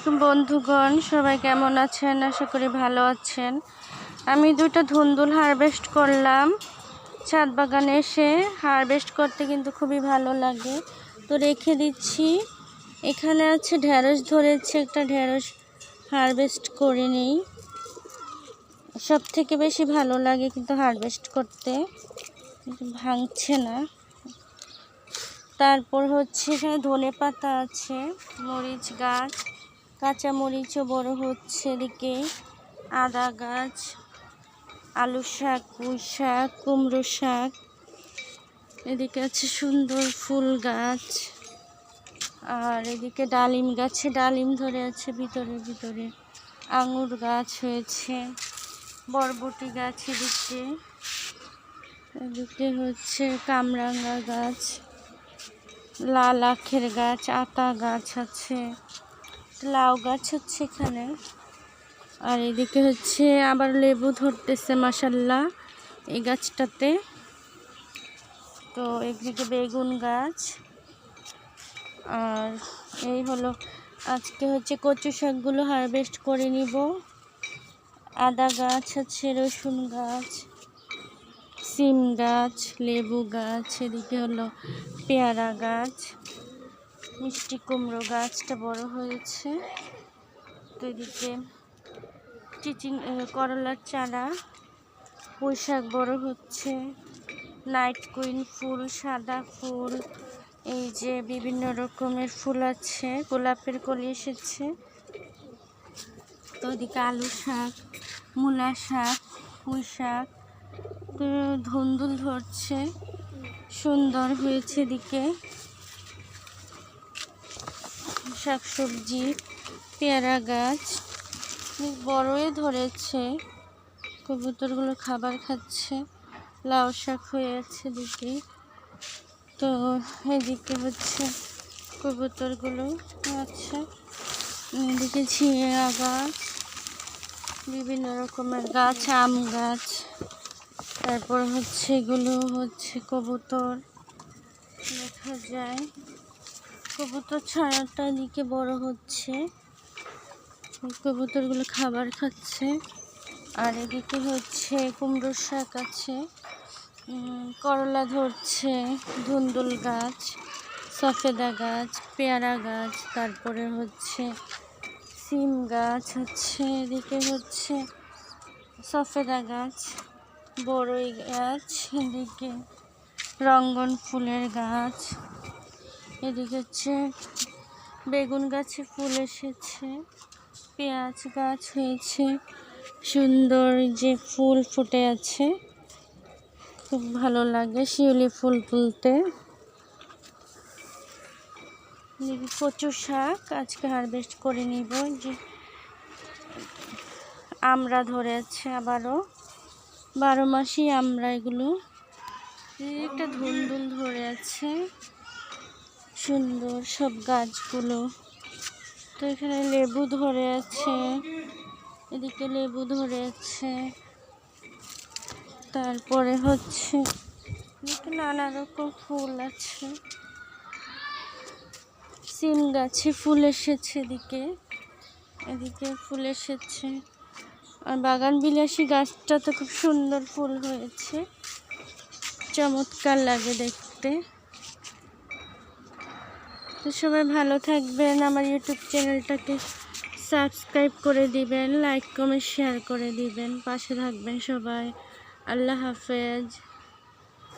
আলাইকুম বন্ধুগণ, সবাই কেমন আছেন? আশা করি ভালো আছেন। আমি দুটো ধুন্দুল হারভেস্ট করলাম ছাদ বাগানে এসে। হারভেস্ট করতে কিন্তু খুবই ভালো লাগে, তো রেখে দিচ্ছি। এখানে আছে ঢেঁড়স ধরেছে, একটা ঢেঁড়স হারভেস্ট করে নিই। সব থেকে বেশি ভালো লাগে কিন্তু হারভেস্ট করতে, কিন্তু ভাঙছে না। তারপর হচ্ছে এখানে ধনে পাতা আছে, মরিচ গাছ, কাঁচা মরিচও বড় হচ্ছে, এদিকে আদা গাছ, আলু শাক, পুঁই শাক, কুমড়ো শাক, এদিকে আছে সুন্দর ফুল গাছ। আর এদিকে ডালিম গাছে ডালিম ধরে আছে, ভিতরে আঙুর গাছ হয়েছে, বরবটি গাছ, এদিকে হচ্ছে কামরাঙা গাছ, লাল আখের গাছ, আতা গাছ আছে, লাউ গাছ হচ্ছে এখানে। আর এদিকে হচ্ছে আবার লেবু ধরতেছে মাশাল্লাহ এই গাছটাতে। তো একদিকে বেগুন গাছ। আর এই হলো আজকে হচ্ছে কচু শাকগুলো হারভেস্ট করে নিব। আদা গাছ আছে, রসুন গাছ, সিম গাছ, লেবু গাছ, এদিকে হলো পেয়ারা গাছ, মিষ্টি কুমড়ো গাছটা বড় হয়েছে। তো এদিকে করলার চারা, পুঁই শাক বড় হচ্ছে, নাইট কুইন ফুল, সাদা ফুল, এই যে বিভিন্ন রকমের ফুল আছে, গোলাপের কলি এসেছে। তো এদিকে আলু শাক, মূলা শাক, পুঁই শাক, তো ধুন্দুল ধরছে, সুন্দর হয়েছে। এদিকে শাকসবজি, পেয়ারা গাছ বড়ই ধরেছে, কবুতরগুলো খাবার খাচ্ছে, লাউ শাক হয়ে আছে এদিকে। তো এদিকে হচ্ছে কবুতরগুলো আছে, এদিকে ঝিঙা গাছ, বিভিন্ন রকমের গাছ, আম গাছ। তারপর হচ্ছে এগুলো হচ্ছে কবুতর, দেখা যায় কবুতর ছানাটা এদিকে বড় হচ্ছে, কবুতরগুলো খাবার খাচ্ছে। আর এদিকে হচ্ছে কুমড়ো শাক আছে, করলা ধরছে, ধুন্দুল গাছ, সফেদা গাছ, পেয়ারা গাছ, তারপরে হচ্ছে সিম গাছ হচ্ছে, এদিকে হচ্ছে সফেদা গাছ, বড়ই গাছ, এদিকে রঙ্গন ফুলের গাছ, এদিকে হচ্ছে বেগুন গাছে ফুল এসেছে, পেঁয়াজ গাছ হয়েছে, সুন্দর যে ফুল ফুটে আছে, খুব ভালো লাগে শিউলি ফুল তুলতে। কচু শাক আজকে হারভেস্ট করে নিব। যে আমরা ধরে আছে, আবারও 12 মাসই আমরা, এগুলো একটা ধুন্দুল ধরে আছে, সুন্দর সব গাছগুলো। তো এখানে লেবু ধরে আছে, এদিকে লেবু ধরে আছে, তারপরে হচ্ছে নানা রকম ফুল আছে, সিম গাছে ফুল এসেছে, এদিকে ফুল এসেছে। আর বাগান বিলাসী গাছটা তো খুব সুন্দর ফুল হয়েছে, চমৎকার লাগে দেখতে। তো সবাই ভালো থাকবেন, আমার ইউটিউব চ্যানেলটাকে সাবস্ক্রাইব করে দিবেন, লাইক কমেন্ট শেয়ার করে দিবেন, পাশে থাকবেন সবাই। আল্লাহ হাফেজ।